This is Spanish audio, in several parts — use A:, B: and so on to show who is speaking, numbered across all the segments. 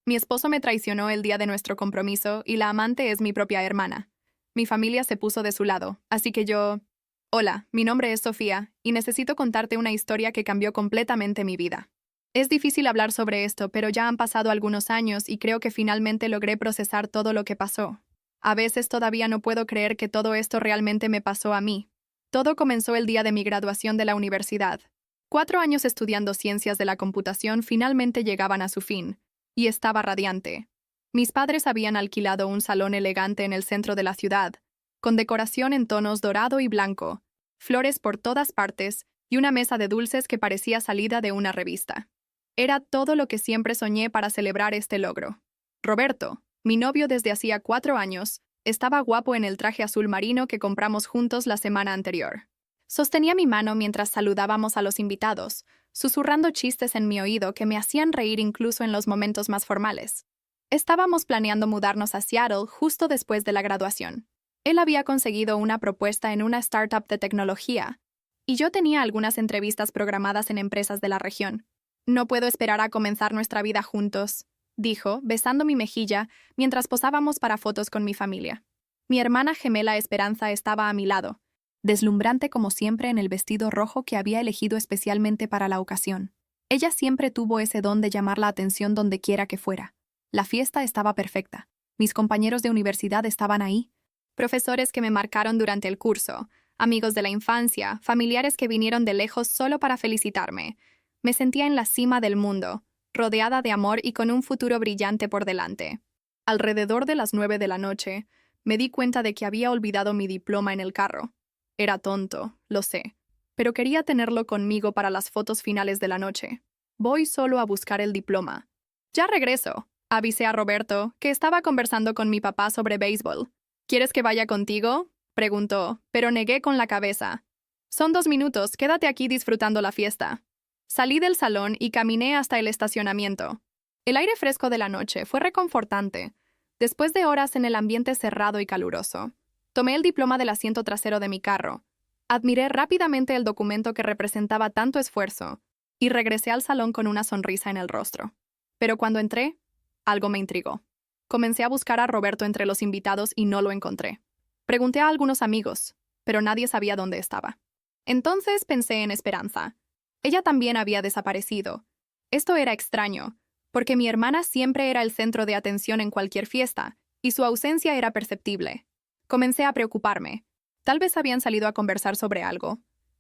A: Mi esposo me traicionó el día de nuestro compromiso y la amante es mi propia hermana. Mi familia se puso de su lado, así que yo... Hola, mi nombre es Sofía y necesito contarte una historia que cambió completamente mi vida. Es difícil hablar sobre esto, pero ya han pasado algunos años y creo que finalmente logré procesar todo lo que pasó. A veces todavía no puedo creer que todo esto realmente me pasó a mí. Todo comenzó el día de mi graduación de la universidad. 4 años estudiando ciencias de la computación finalmente llegaban a su fin, y estaba radiante. Mis padres habían alquilado un salón elegante en el centro de la ciudad, con decoración en tonos dorado y blanco, flores por todas partes y una mesa de dulces que parecía salida de una revista. Era todo lo que siempre soñé para celebrar este logro. Roberto, mi novio desde hacía 4 años, estaba guapo en el traje azul marino que compramos juntos la semana anterior. Sostenía mi mano mientras saludábamos a los invitados, susurrando chistes en mi oído que me hacían reír incluso en los momentos más formales. Estábamos planeando mudarnos a Seattle justo después de la graduación. Él había conseguido una propuesta en una startup de tecnología, y yo tenía algunas entrevistas programadas en empresas de la región. No puedo esperar a comenzar nuestra vida juntos, dijo, besando mi mejilla mientras posábamos para fotos con mi familia. Mi hermana gemela Esperanza estaba a mi lado, deslumbrante como siempre en el vestido rojo que había elegido especialmente para la ocasión. Ella siempre tuvo ese don de llamar la atención donde quiera que fuera. La fiesta estaba perfecta. Mis compañeros de universidad estaban ahí. Profesores que me marcaron durante el curso, amigos de la infancia, familiares que vinieron de lejos solo para felicitarme. Me sentía en la cima del mundo, rodeada de amor y con un futuro brillante por delante. Alrededor de las 9 de la noche, me di cuenta de que había olvidado mi diploma en el carro. Era tonto, lo sé, pero quería tenerlo conmigo para las fotos finales de la noche. Voy solo a buscar el diploma. Ya regreso, avisé a Roberto, que estaba conversando con mi papá sobre béisbol. ¿Quieres que vaya contigo?, preguntó, pero negué con la cabeza. Son 2 minutos, quédate aquí disfrutando la fiesta. Salí del salón y caminé hasta el estacionamiento. El aire fresco de la noche fue reconfortante, después de horas en el ambiente cerrado y caluroso. Tomé el diploma del asiento trasero de mi carro. Admiré rápidamente el documento que representaba tanto esfuerzo y regresé al salón con una sonrisa en el rostro. Pero cuando entré, algo me intrigó. Comencé a buscar a Roberto entre los invitados y no lo encontré. Pregunté a algunos amigos, pero nadie sabía dónde estaba. Entonces pensé en Esperanza. Ella también había desaparecido. Esto era extraño, porque mi hermana siempre era el centro de atención en cualquier fiesta, y su ausencia era perceptible. Comencé a preocuparme. Tal vez habían salido a conversar sobre algo.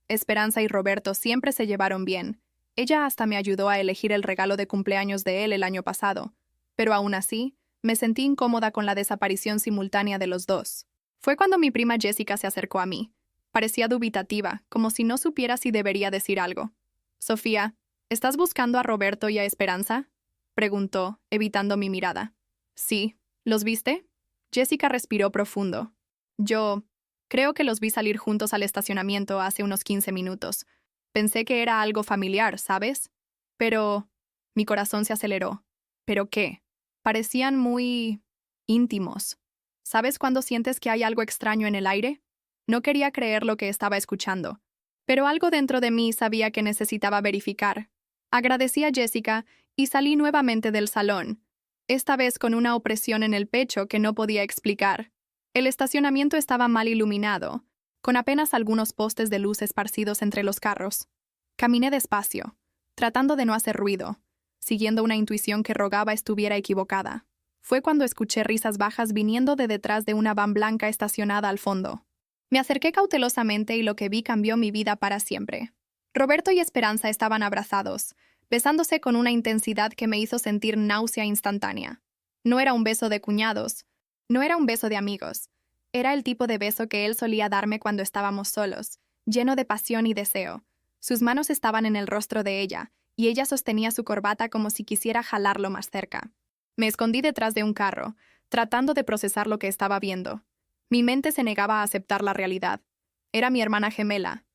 A: Esperanza y Roberto siempre se llevaron bien. Ella hasta me ayudó a elegir el regalo de cumpleaños de él el año pasado. Pero aún así, me sentí incómoda con la desaparición simultánea de los dos. Fue cuando mi prima Jessica se acercó a mí. Parecía dubitativa, como si no supiera si debería decir algo. «Sofía, ¿estás buscando a Roberto y a Esperanza?», preguntó, evitando mi mirada. «Sí. ¿Los viste?». Jessica respiró profundo. «Yo creo que los vi salir juntos al estacionamiento hace unos 15 minutos. Pensé que era algo familiar, ¿sabes? Pero...». Mi corazón se aceleró. ¿Pero qué? Parecían muy... íntimos. ¿Sabes cuando sientes que hay algo extraño en el aire? No quería creer lo que estaba escuchando, pero algo dentro de mí sabía que necesitaba verificar. Agradecí a Jessica y salí nuevamente del salón, esta vez con una opresión en el pecho que no podía explicar. El estacionamiento estaba mal iluminado, con apenas algunos postes de luz esparcidos entre los carros. Caminé despacio, tratando de no hacer ruido, siguiendo una intuición que rogaba estuviera equivocada. Fue cuando escuché risas bajas viniendo de detrás de una van blanca estacionada al fondo. Me acerqué cautelosamente y lo que vi cambió mi vida para siempre. Roberto y Esperanza estaban abrazados, besándose con una intensidad que me hizo sentir náusea instantánea. No era un beso de cuñados, no era un beso de amigos. Era el tipo de beso que él solía darme cuando estábamos solos, lleno de pasión y deseo. Sus manos estaban en el rostro de ella, y ella sostenía su corbata como si quisiera jalarlo más cerca. Me escondí detrás de un carro, tratando de procesar lo que estaba viendo. Mi mente se negaba a aceptar la realidad. Era mi hermana gemela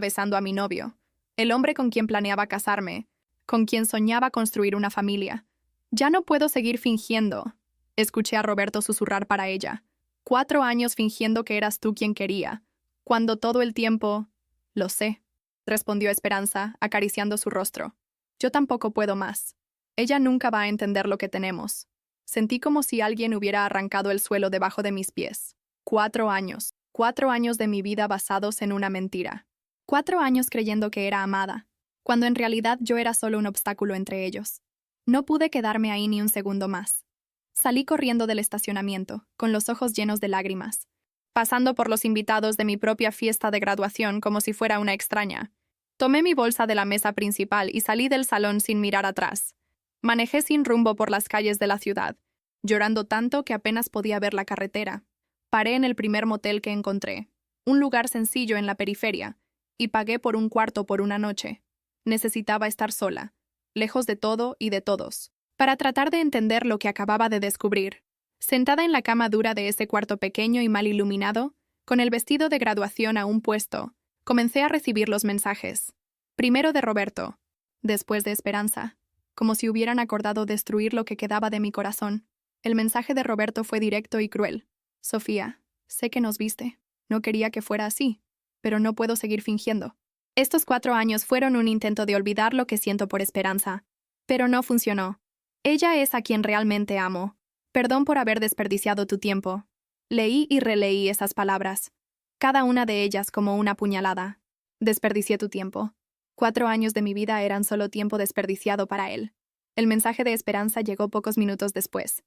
A: besando a mi novio, el hombre con quien planeaba casarme, con quien soñaba construir una familia. «Ya no puedo seguir fingiendo», escuché a Roberto susurrar para ella. «4 años fingiendo que eras tú quien quería, cuando todo el tiempo...». «Lo sé», respondió Esperanza, acariciando su rostro. «Yo tampoco puedo más». Ella nunca va a entender lo que tenemos. Sentí como si alguien hubiera arrancado el suelo debajo de mis pies. 4 años. 4 años de mi vida basados en una mentira. 4 años creyendo que era amada, cuando en realidad yo era solo un obstáculo entre ellos. No pude quedarme ahí ni un segundo más. Salí corriendo del estacionamiento, con los ojos llenos de lágrimas, pasando por los invitados de mi propia fiesta de graduación como si fuera una extraña. Tomé mi bolsa de la mesa principal y salí del salón sin mirar atrás. Manejé sin rumbo por las calles de la ciudad, llorando tanto que apenas podía ver la carretera. Paré en el primer motel que encontré, un lugar sencillo en la periferia, y pagué por un cuarto por una noche. Necesitaba estar sola, lejos de todo y de todos, para tratar de entender lo que acababa de descubrir. Sentada en la cama dura de ese cuarto pequeño y mal iluminado, con el vestido de graduación aún puesto, comencé a recibir los mensajes. Primero de Roberto, después de Esperanza, como si hubieran acordado destruir lo que quedaba de mi corazón. El mensaje de Roberto fue directo y cruel. Sofía, sé que nos viste. No quería que fuera así, pero no puedo seguir fingiendo. Estos 4 años fueron un intento de olvidar lo que siento por Esperanza, pero no funcionó. Ella es a quien realmente amo. Perdón por haber desperdiciado tu tiempo. Leí y releí esas palabras, cada una de ellas como una puñalada. Desperdicié tu tiempo. 4 años de mi vida eran solo tiempo desperdiciado para él. El mensaje de Esperanza llegó pocos minutos después.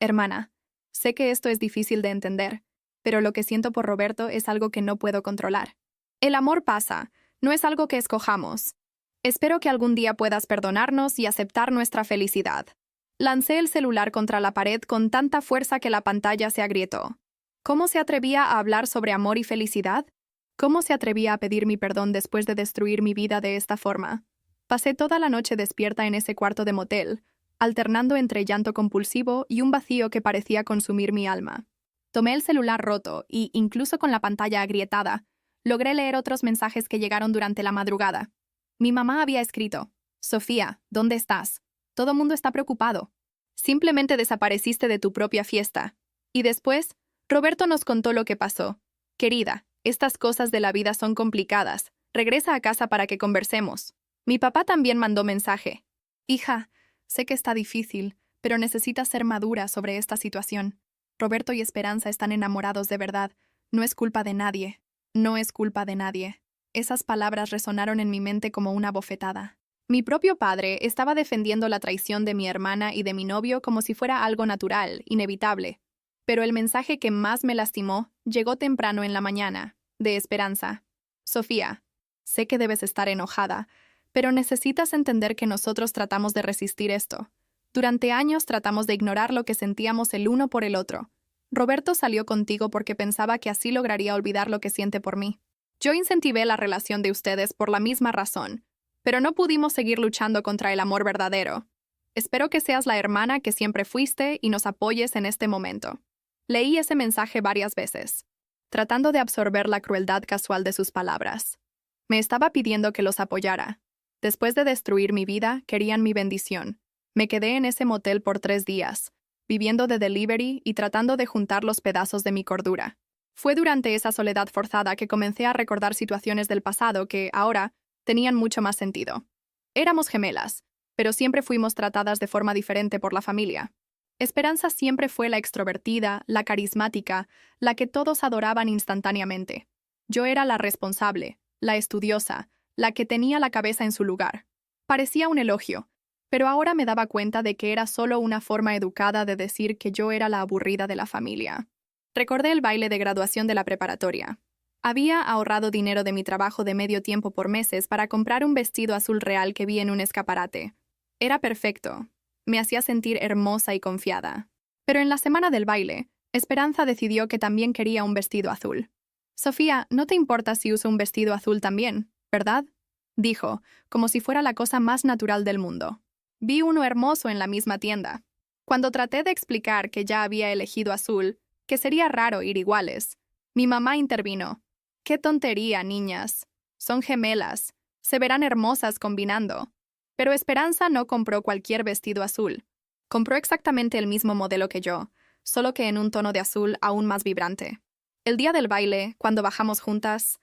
A: Hermana, sé que esto es difícil de entender, pero lo que siento por Roberto es algo que no puedo controlar. El amor pasa, no es algo que escojamos. Espero que algún día puedas perdonarnos y aceptar nuestra felicidad. Lancé el celular contra la pared con tanta fuerza que la pantalla se agrietó. ¿Cómo se atrevía a hablar sobre amor y felicidad? ¿Cómo se atrevía a pedir mi perdón después de destruir mi vida de esta forma? Pasé toda la noche despierta en ese cuarto de motel, alternando entre llanto compulsivo y un vacío que parecía consumir mi alma. Tomé el celular roto y, incluso con la pantalla agrietada, logré leer otros mensajes que llegaron durante la madrugada. Mi mamá había escrito: Sofía, ¿dónde estás? Todo mundo está preocupado. Simplemente desapareciste de tu propia fiesta. Y después, Roberto nos contó lo que pasó. Querida, estas cosas de la vida son complicadas. Regresa a casa para que conversemos. Mi papá también mandó mensaje. Hija, sé que está difícil, pero necesitas ser madura sobre esta situación. Roberto y Esperanza están enamorados de verdad. No es culpa de nadie. No es culpa de nadie. Esas palabras resonaron en mi mente como una bofetada. Mi propio padre estaba defendiendo la traición de mi hermana y de mi novio como si fuera algo natural, inevitable. Pero el mensaje que más me lastimó llegó temprano en la mañana, de Esperanza. Sofía, sé que debes estar enojada, pero necesitas entender que nosotros tratamos de resistir esto. Durante años tratamos de ignorar lo que sentíamos el uno por el otro. Roberto salió contigo porque pensaba que así lograría olvidar lo que siente por mí. Yo incentivé la relación de ustedes por la misma razón, pero no pudimos seguir luchando contra el amor verdadero. Espero que seas la hermana que siempre fuiste y nos apoyes en este momento. Leí ese mensaje varias veces, tratando de absorber la crueldad casual de sus palabras. Me estaba pidiendo que los apoyara. Después de destruir mi vida, querían mi bendición. Me quedé en ese motel por 3 días, viviendo de delivery y tratando de juntar los pedazos de mi cordura. Fue durante esa soledad forzada que comencé a recordar situaciones del pasado que, ahora, tenían mucho más sentido. Éramos gemelas, pero siempre fuimos tratadas de forma diferente por la familia. Esperanza siempre fue la extrovertida, la carismática, la que todos adoraban instantáneamente. Yo era la responsable, la estudiosa, la que tenía la cabeza en su lugar. Parecía un elogio, pero ahora me daba cuenta de que era solo una forma educada de decir que yo era la aburrida de la familia. Recordé el baile de graduación de la preparatoria. Había ahorrado dinero de mi trabajo de medio tiempo por meses para comprar un vestido azul real que vi en un escaparate. Era perfecto. Me hacía sentir hermosa y confiada. Pero en la semana del baile, Esperanza decidió que también quería un vestido azul. Sofía, no te importa si uso un vestido azul también, ¿verdad? Dijo, como si fuera la cosa más natural del mundo. Vi uno hermoso en la misma tienda. Cuando traté de explicar que ya había elegido azul, que sería raro ir iguales, mi mamá intervino. ¡Qué tontería, niñas! Son gemelas. Se verán hermosas combinando. Pero Esperanza no compró cualquier vestido azul. Compró exactamente el mismo modelo que yo, solo que en un tono de azul aún más vibrante. El día del baile, cuando bajamos juntas,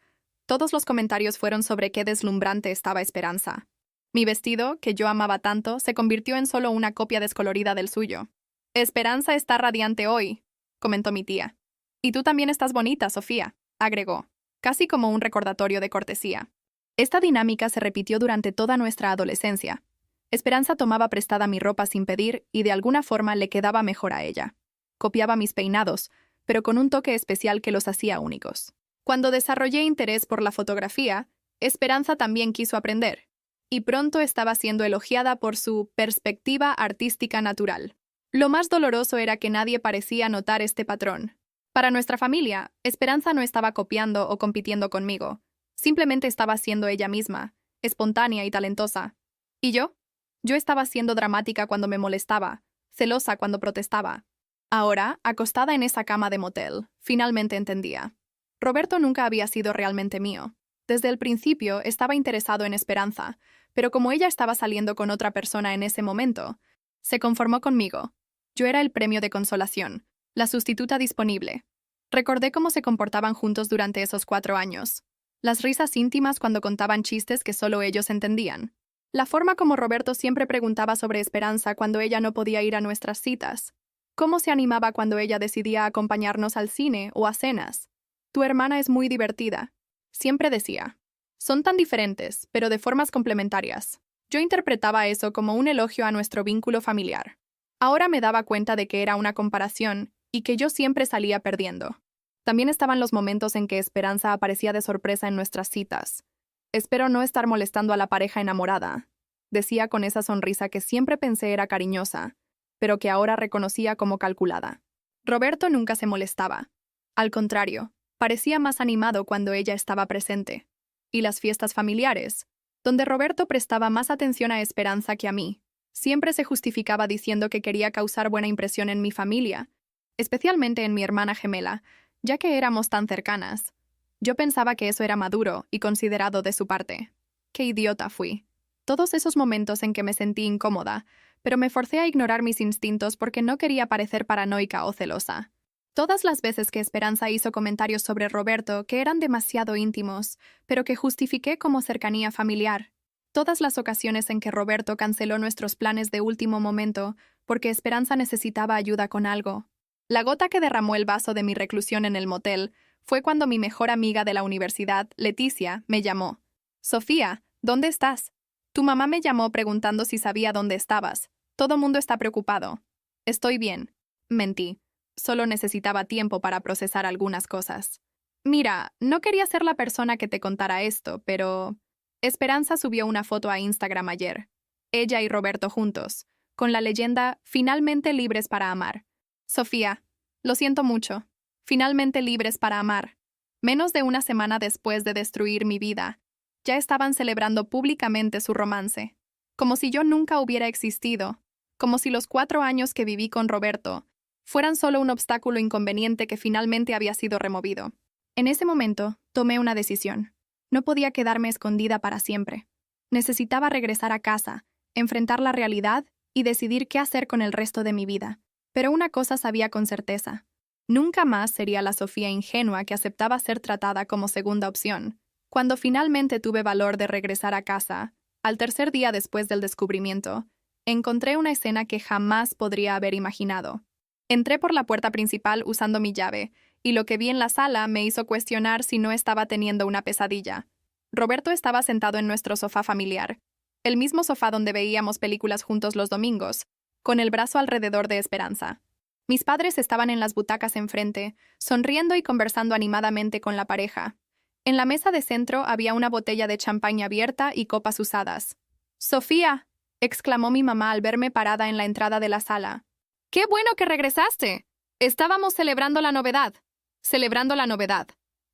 A: todos los comentarios fueron sobre qué deslumbrante estaba Esperanza. Mi vestido, que yo amaba tanto, se convirtió en solo una copia descolorida del suyo. Esperanza está radiante hoy, comentó mi tía. Y tú también estás bonita, Sofía, agregó, casi como un recordatorio de cortesía. Esta dinámica se repitió durante toda nuestra adolescencia. Esperanza tomaba prestada mi ropa sin pedir y de alguna forma le quedaba mejor a ella. Copiaba mis peinados, pero con un toque especial que los hacía únicos. Cuando desarrollé interés por la fotografía, Esperanza también quiso aprender, y pronto estaba siendo elogiada por su perspectiva artística natural. Lo más doloroso era que nadie parecía notar este patrón. Para nuestra familia, Esperanza no estaba copiando o compitiendo conmigo. Simplemente estaba siendo ella misma, espontánea y talentosa. ¿Y yo? Yo estaba siendo dramática cuando me molestaba, celosa cuando protestaba. Ahora, acostada en esa cama de motel, finalmente entendía. Roberto nunca había sido realmente mío. Desde el principio estaba interesado en Esperanza, pero como ella estaba saliendo con otra persona en ese momento, se conformó conmigo. Yo era el premio de consolación, la sustituta disponible. Recordé cómo se comportaban juntos durante esos 4 años. Las risas íntimas cuando contaban chistes que solo ellos entendían. La forma como Roberto siempre preguntaba sobre Esperanza cuando ella no podía ir a nuestras citas. Cómo se animaba cuando ella decidía acompañarnos al cine o a cenas. Tu hermana es muy divertida. Siempre decía. Son tan diferentes, pero de formas complementarias. Yo interpretaba eso como un elogio a nuestro vínculo familiar. Ahora me daba cuenta de que era una comparación y que yo siempre salía perdiendo. También estaban los momentos en que Esperanza aparecía de sorpresa en nuestras citas. Espero no estar molestando a la pareja enamorada, decía con esa sonrisa que siempre pensé era cariñosa, pero que ahora reconocía como calculada. Roberto nunca se molestaba. Al contrario, parecía más animado cuando ella estaba presente. Y las fiestas familiares, donde Roberto prestaba más atención a Esperanza que a mí, siempre se justificaba diciendo que quería causar buena impresión en mi familia, especialmente en mi hermana gemela, ya que éramos tan cercanas. Yo pensaba que eso era maduro y considerado de su parte. ¡Qué idiota fui! Todos esos momentos en que me sentí incómoda, pero me forcé a ignorar mis instintos porque no quería parecer paranoica o celosa. Todas las veces que Esperanza hizo comentarios sobre Roberto que eran demasiado íntimos, pero que justifiqué como cercanía familiar. Todas las ocasiones en que Roberto canceló nuestros planes de último momento porque Esperanza necesitaba ayuda con algo. La gota que derramó el vaso de mi reclusión en el motel fue cuando mi mejor amiga de la universidad, Leticia, me llamó. «Sofía, ¿dónde estás? Tu mamá me llamó preguntando si sabía dónde estabas. Todo mundo está preocupado». «Estoy bien». Mentí. Solo necesitaba tiempo para procesar algunas cosas. Mira, no quería ser la persona que te contara esto, pero... Esperanza subió una foto a Instagram ayer. Ella y Roberto juntos, con la leyenda «Finalmente libres para amar». Sofía, lo siento mucho. Finalmente libres para amar. Menos de una semana después de destruir mi vida, ya estaban celebrando públicamente su romance. Como si yo nunca hubiera existido. Como si los 4 años que viví con Roberto fueran solo un obstáculo inconveniente que finalmente había sido removido. En ese momento, tomé una decisión. No podía quedarme escondida para siempre. Necesitaba regresar a casa, enfrentar la realidad y decidir qué hacer con el resto de mi vida. Pero una cosa sabía con certeza. Nunca más sería la Sofía ingenua que aceptaba ser tratada como segunda opción. Cuando finalmente tuve valor de regresar a casa, al tercer día después del descubrimiento, encontré una escena que jamás podría haber imaginado. Entré por la puerta principal usando mi llave, y lo que vi en la sala me hizo cuestionar si no estaba teniendo una pesadilla. Roberto estaba sentado en nuestro sofá familiar, el mismo sofá donde veíamos películas juntos los domingos, con el brazo alrededor de Esperanza. Mis padres estaban en las butacas enfrente, sonriendo y conversando animadamente con la pareja. En la mesa de centro había una botella de champaña abierta y copas usadas. «¡Sofía!», exclamó mi mamá al verme parada en la entrada de la sala. «¡Qué bueno que regresaste! Estábamos celebrando la novedad». Celebrando la novedad.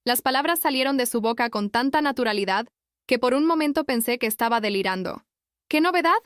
A: Las palabras salieron de su boca con tanta naturalidad que por un momento pensé que estaba delirando. «¿Qué novedad?»,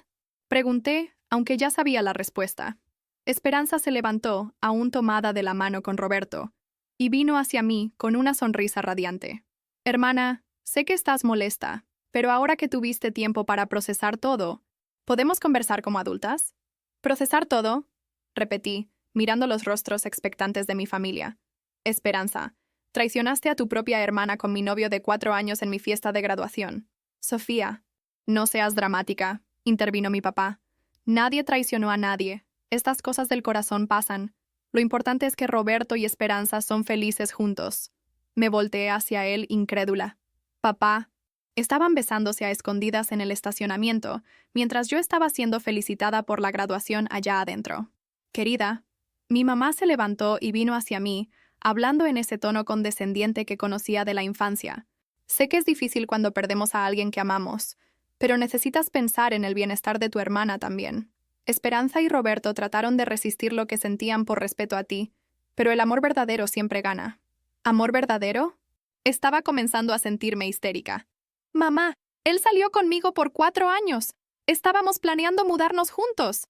A: pregunté, aunque ya sabía la respuesta. Esperanza se levantó, aún tomada de la mano con Roberto, y vino hacia mí con una sonrisa radiante. «Hermana, sé que estás molesta, pero ahora que tuviste tiempo para procesar todo, ¿podemos conversar como adultas?» «¿Procesar todo?», repetí, mirando los rostros expectantes de mi familia. «Esperanza, traicionaste a tu propia hermana con mi novio de 4 años en mi fiesta de graduación. Sofía, No seas dramática, intervino mi papá. Nadie traicionó a nadie. Estas cosas del corazón pasan. Lo importante es que Roberto y Esperanza son felices juntos. Me volteé hacia él incrédula. Papá. Estaban besándose a escondidas en el estacionamiento, mientras yo estaba siendo felicitada por la graduación allá adentro. Querida, mi mamá se levantó y vino hacia mí, hablando en ese tono condescendiente que conocía de la infancia. Sé que es difícil cuando perdemos a alguien que amamos, pero necesitas pensar en el bienestar de tu hermana también. Esperanza y Roberto trataron de resistir lo que sentían por respeto a ti, pero el amor verdadero siempre gana. ¿Amor verdadero? Estaba comenzando a sentirme histérica. Mamá, él salió conmigo por 4 años. Estábamos planeando mudarnos juntos.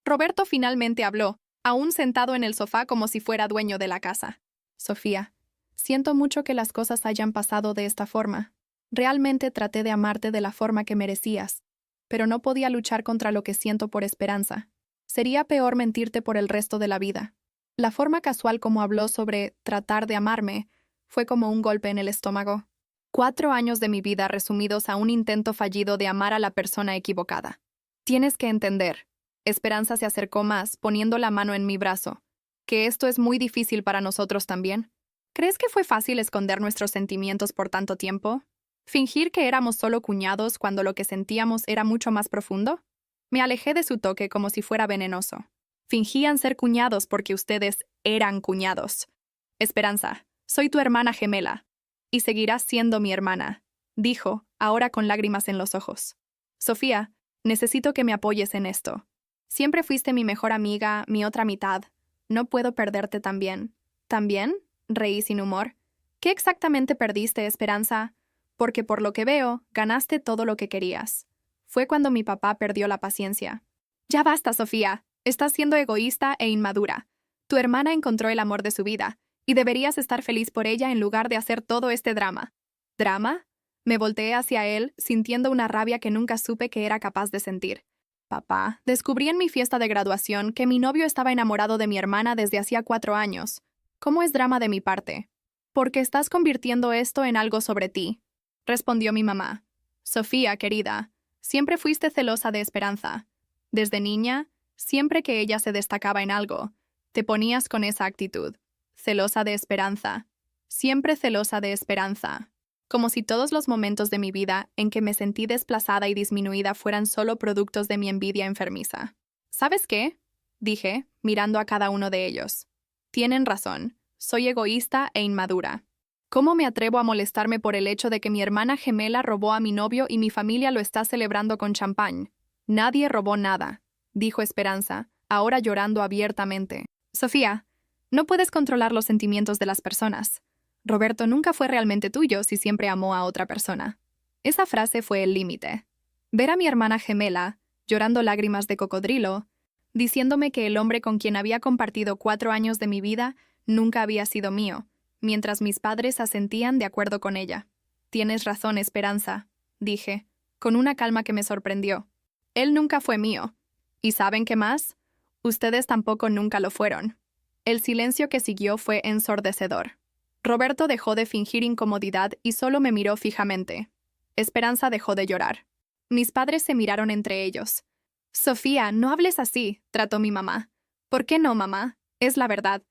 A: Roberto finalmente habló, aún sentado en el sofá como si fuera dueño de la casa. Sofía, siento mucho que las cosas hayan pasado de esta forma. Realmente traté de amarte de la forma que merecías, pero no podía luchar contra lo que siento por Esperanza. Sería peor mentirte por el resto de la vida. La forma casual como habló sobre tratar de amarme fue como un golpe en el estómago. 4 años de mi vida resumidos a un intento fallido de amar a la persona equivocada. Tienes que entender. Esperanza se acercó más, poniendo la mano en mi brazo. Que esto es muy difícil para nosotros también. ¿Crees que fue fácil esconder nuestros sentimientos por tanto tiempo? ¿Fingir que éramos solo cuñados cuando lo que sentíamos era mucho más profundo? Me alejé de su toque como si fuera venenoso. Fingían ser cuñados porque ustedes eran cuñados. Esperanza, soy tu hermana gemela. Y seguirás siendo mi hermana, dijo, ahora con lágrimas en los ojos. Sofía, necesito que me apoyes en esto. Siempre fuiste mi mejor amiga, mi otra mitad. No puedo perderte también. ¿También? Reí sin humor. ¿Qué exactamente perdiste, Esperanza? Porque por lo que veo, ganaste todo lo que querías. Fue cuando mi papá perdió la paciencia. Ya basta, Sofía. Estás siendo egoísta e inmadura. Tu hermana encontró el amor de su vida, y deberías estar feliz por ella en lugar de hacer todo este drama. ¿Drama? Me volteé hacia él, sintiendo una rabia que nunca supe que era capaz de sentir. Papá, descubrí en mi fiesta de graduación que mi novio estaba enamorado de mi hermana desde hacía 4 años. ¿Cómo es drama de mi parte? Porque estás convirtiendo esto en algo sobre ti, respondió mi mamá. Sofía, querida, siempre fuiste celosa de Esperanza. Desde niña, siempre que ella se destacaba en algo, te ponías con esa actitud. Celosa de Esperanza. Siempre celosa de Esperanza. Como si todos los momentos de mi vida en que me sentí desplazada y disminuida fueran solo productos de mi envidia enfermiza. ¿Sabes qué? Dije, mirando a cada uno de ellos. Tienen razón. Soy egoísta e inmadura. ¿Cómo me atrevo a molestarme por el hecho de que mi hermana gemela robó a mi novio y mi familia lo está celebrando con champán? Nadie robó nada, dijo Esperanza, ahora llorando abiertamente. Sofía, no puedes controlar los sentimientos de las personas. Roberto nunca fue realmente tuyo si siempre amó a otra persona. Esa frase fue el límite. Ver a mi hermana gemela, llorando lágrimas de cocodrilo, diciéndome que el hombre con quien había compartido 4 años de mi vida nunca había sido mío, mientras mis padres asentían de acuerdo con ella. Tienes razón, Esperanza, dije, con una calma que me sorprendió. Él nunca fue mío. ¿Y saben qué más? Ustedes tampoco nunca lo fueron. El silencio que siguió fue ensordecedor. Roberto dejó de fingir incomodidad y solo me miró fijamente. Esperanza dejó de llorar. Mis padres se miraron entre ellos. Sofía, no hables así, trató mi mamá. ¿Por qué no, mamá? Es la verdad.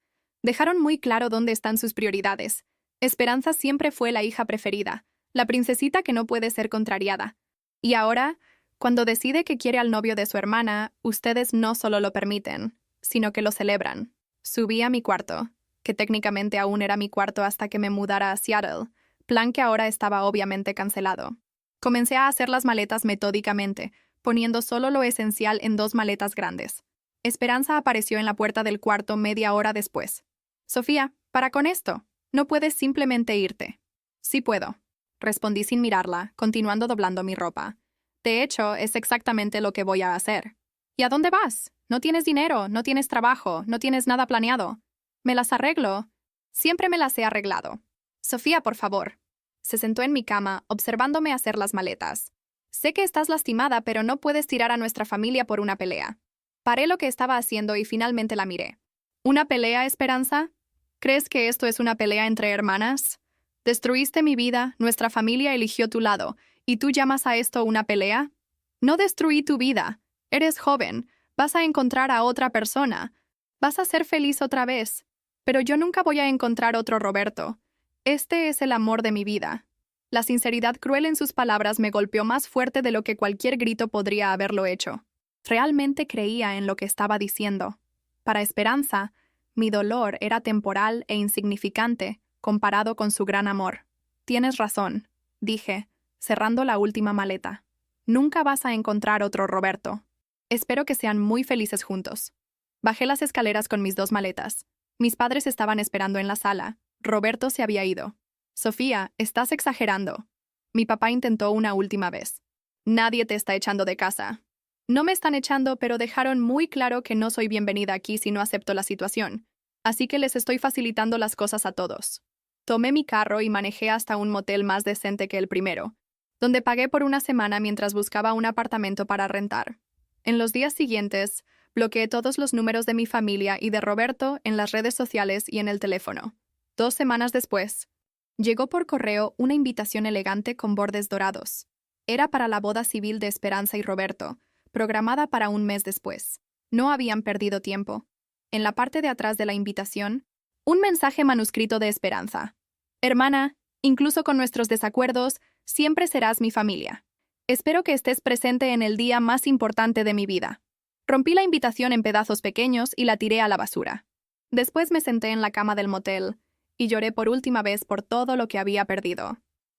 A: Dejaron muy claro dónde están sus prioridades. Esperanza siempre fue la hija preferida, la princesita que no puede ser contrariada. Y ahora, cuando decide que quiere al novio de su hermana, ustedes no solo lo permiten, sino que lo celebran. Subí a mi cuarto, que técnicamente aún era mi cuarto hasta que me mudara a Seattle, plan que ahora estaba obviamente cancelado. Comencé a hacer las maletas metódicamente, poniendo solo lo esencial en 2 maletas grandes. Esperanza apareció en la puerta del cuarto media hora después. Sofía, para con esto. No puedes simplemente irte. Sí puedo, respondí sin mirarla, continuando doblando mi ropa. De hecho, es exactamente lo que voy a hacer. ¿Y a dónde vas? No tienes dinero, no tienes trabajo, no tienes nada planeado. ¿Me las arreglo? Siempre me las he arreglado. Sofía, por favor. Se sentó en mi cama, observándome hacer las maletas. Sé que estás lastimada, pero no puedes tirar a nuestra familia por una pelea. Paré lo que estaba haciendo y finalmente la miré. ¿Una pelea, Esperanza? ¿Crees que esto es una pelea entre hermanas? Destruiste mi vida, nuestra familia eligió tu lado, ¿y tú llamas a esto una pelea? No destruí tu vida. Eres joven. Vas a encontrar a otra persona. Vas a ser feliz otra vez. Pero yo nunca voy a encontrar otro Roberto. Este es el amor de mi vida. La sinceridad cruel en sus palabras me golpeó más fuerte de lo que cualquier grito podría haberlo hecho. Realmente creía en lo que estaba diciendo. Para Esperanza, mi dolor era temporal e insignificante comparado con su gran amor. Tienes razón, dije, cerrando la última maleta. Nunca vas a encontrar otro Roberto. Espero que sean muy felices juntos. Bajé las escaleras con mis 2 maletas. Mis padres estaban esperando en la sala. Roberto se había ido. Sofía, estás exagerando. Mi papá intentó una última vez. Nadie te está echando de casa. No me están echando, pero dejaron muy claro que no soy bienvenida aquí si no acepto la situación. Así que les estoy facilitando las cosas a todos. Tomé mi carro y manejé hasta un motel más decente que el primero, donde pagué por una semana mientras buscaba un apartamento para rentar. En los días siguientes, bloqueé todos los números de mi familia y de Roberto en las redes sociales y en el teléfono. 2 semanas después, llegó por correo una invitación elegante con bordes dorados. Era para la boda civil de Esperanza y Roberto, programada para un mes después. No habían perdido tiempo. En la parte de atrás de la invitación, un mensaje manuscrito de Esperanza. Hermana, incluso con nuestros desacuerdos, siempre serás mi familia. Espero que estés presente en el día más importante de mi vida. Rompí la invitación en pedazos pequeños y la tiré a la basura. Después me senté en la cama del motel y lloré por última vez por todo lo que había perdido.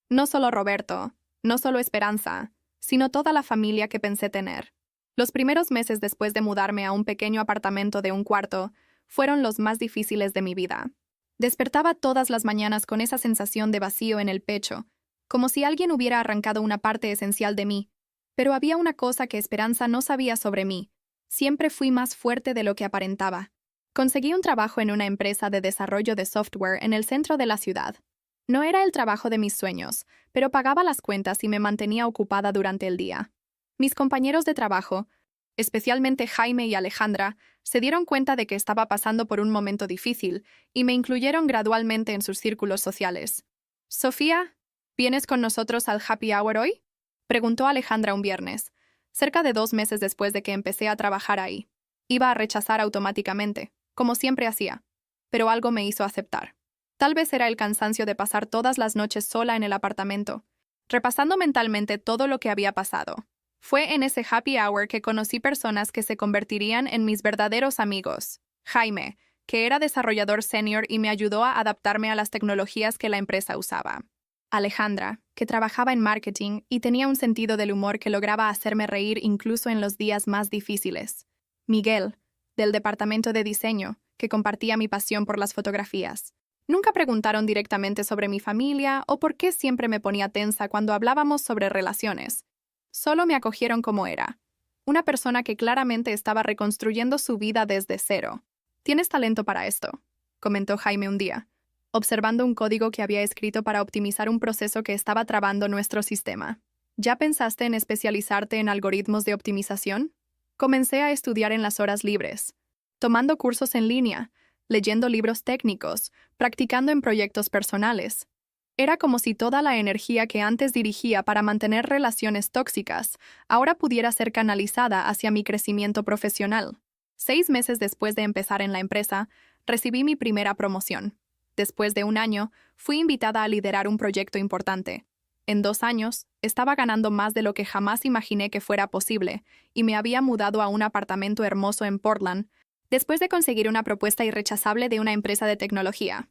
A: No solo Roberto, no solo Esperanza, sino toda la familia que pensé tener. Los primeros meses después de mudarme a un pequeño apartamento de 1 cuarto fueron los más difíciles de mi vida. Despertaba todas las mañanas con esa sensación de vacío en el pecho, como si alguien hubiera arrancado una parte esencial de mí. Pero había una cosa que Esperanza no sabía sobre mí. Siempre fui más fuerte de lo que aparentaba. Conseguí un trabajo en una empresa de desarrollo de software en el centro de la ciudad. No era el trabajo de mis sueños, pero pagaba las cuentas y me mantenía ocupada durante el día. Mis compañeros de trabajo, especialmente Jaime y Alejandra, se dieron cuenta de que estaba pasando por un momento difícil y me incluyeron gradualmente en sus círculos sociales. «Sofía, ¿vienes con nosotros al happy hour hoy?», preguntó Alejandra un viernes, cerca de 2 meses después de que empecé a trabajar ahí. Iba a rechazar automáticamente, como siempre hacía, pero algo me hizo aceptar. Tal vez era el cansancio de pasar todas las noches sola en el apartamento, repasando mentalmente todo lo que había pasado. Fue en ese happy hour que conocí personas que se convertirían en mis verdaderos amigos. Jaime, que era desarrollador senior y me ayudó a adaptarme a las tecnologías que la empresa usaba. Alejandra, que trabajaba en marketing y tenía un sentido del humor que lograba hacerme reír incluso en los días más difíciles. Miguel, del departamento de diseño, que compartía mi pasión por las fotografías. Nunca preguntaron directamente sobre mi familia o por qué siempre me ponía tensa cuando hablábamos sobre relaciones. Solo me acogieron como era, una persona que claramente estaba reconstruyendo su vida desde cero. «Tienes talento para esto», comentó Jaime un día, observando un código que había escrito para optimizar un proceso que estaba trabando nuestro sistema. «¿Ya pensaste en especializarte en algoritmos de optimización?». Comencé a estudiar en las horas libres, tomando cursos en línea, leyendo libros técnicos, practicando en proyectos personales. Era como si toda la energía que antes dirigía para mantener relaciones tóxicas ahora pudiera ser canalizada hacia mi crecimiento profesional. 6 meses después de empezar en la empresa, recibí mi primera promoción. Después de 1 año, fui invitada a liderar un proyecto importante. En 2 años, estaba ganando más de lo que jamás imaginé que fuera posible y me había mudado a un apartamento hermoso en Portland, después de conseguir una propuesta irrechazable de una empresa de tecnología.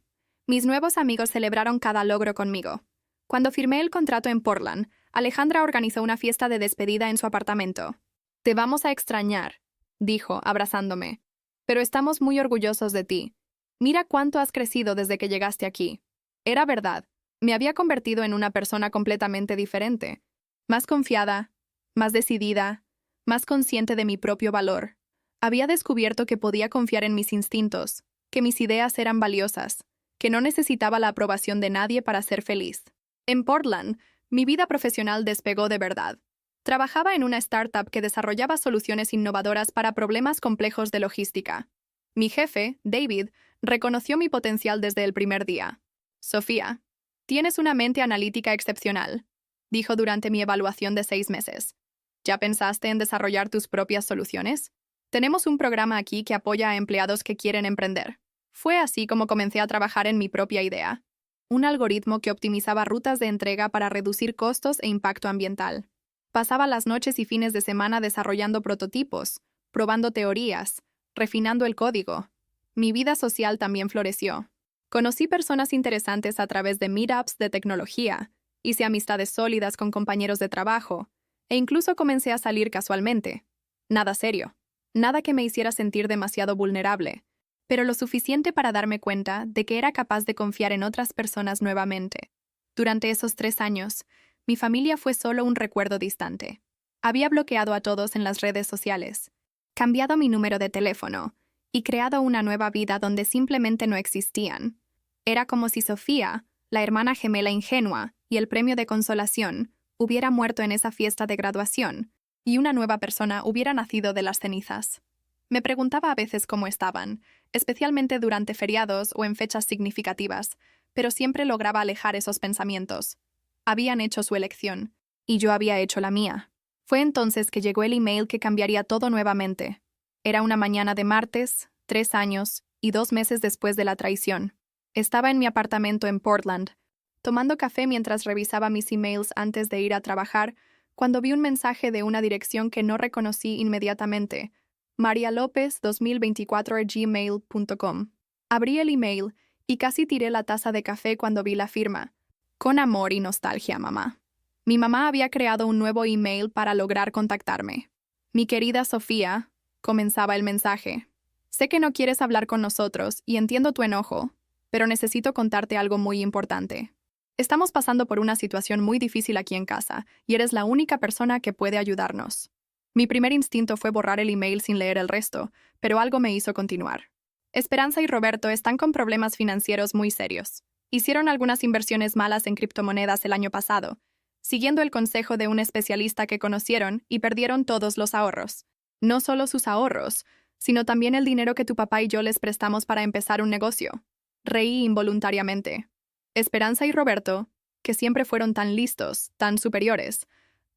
A: Mis nuevos amigos celebraron cada logro conmigo. Cuando firmé el contrato en Portland, Alejandra organizó una fiesta de despedida en su apartamento. «Te vamos a extrañar», dijo, abrazándome. «Pero estamos muy orgullosos de ti. Mira cuánto has crecido desde que llegaste aquí». Era verdad. Me había convertido en una persona completamente diferente. Más confiada, más decidida, más consciente de mi propio valor. Había descubierto que podía confiar en mis instintos, que mis ideas eran valiosas, que no necesitaba la aprobación de nadie para ser feliz. En Portland, mi vida profesional despegó de verdad. Trabajaba en una startup que desarrollaba soluciones innovadoras para problemas complejos de logística. Mi jefe, David, reconoció mi potencial desde el primer día. «Sofía, tienes una mente analítica excepcional», dijo durante mi evaluación de 6 meses. ¿Ya pensaste en desarrollar tus propias soluciones? Tenemos un programa aquí que apoya a empleados que quieren emprender. Fue así como comencé a trabajar en mi propia idea. Un algoritmo que optimizaba rutas de entrega para reducir costos e impacto ambiental. Pasaba las noches y fines de semana desarrollando prototipos, probando teorías, refinando el código. Mi vida social también floreció. Conocí personas interesantes a través de meetups de tecnología, hice amistades sólidas con compañeros de trabajo, e incluso comencé a salir casualmente. Nada serio, nada que me hiciera sentir demasiado vulnerable, pero lo suficiente para darme cuenta de que era capaz de confiar en otras personas nuevamente. Durante esos 3 años, mi familia fue solo un recuerdo distante. Había bloqueado a todos en las redes sociales, cambiado mi número de teléfono y creado una nueva vida donde simplemente no existían. Era como si Sofía, la hermana gemela ingenua y el premio de consolación, hubiera muerto en esa fiesta de graduación y una nueva persona hubiera nacido de las cenizas. Me preguntaba a veces cómo estaban, especialmente durante feriados o en fechas significativas, pero siempre lograba alejar esos pensamientos. Habían hecho su elección, y yo había hecho la mía. Fue entonces que llegó el email que cambiaría todo nuevamente. Era una mañana de martes, 3 años y 2 meses después de la traición. Estaba en mi apartamento en Portland, tomando café mientras revisaba mis emails antes de ir a trabajar, cuando vi un mensaje de una dirección que no reconocí inmediatamente, marialopez2024@gmail.com. Abrí el email y casi tiré la taza de café cuando vi la firma. Con amor y nostalgia, mamá. Mi mamá había creado un nuevo email para lograr contactarme. Mi querida Sofía, comenzaba el mensaje. Sé que no quieres hablar con nosotros y entiendo tu enojo, pero necesito contarte algo muy importante. Estamos pasando por una situación muy difícil aquí en casa y eres la única persona que puede ayudarnos. Mi primer instinto fue borrar el email sin leer el resto, pero algo me hizo continuar. Esperanza y Roberto están con problemas financieros muy serios. Hicieron algunas inversiones malas en criptomonedas el año pasado, siguiendo el consejo de un especialista que conocieron y perdieron todos los ahorros. No solo sus ahorros, sino también el dinero que tu papá y yo les prestamos para empezar un negocio. Reí involuntariamente. Esperanza y Roberto, que siempre fueron tan listos, tan superiores,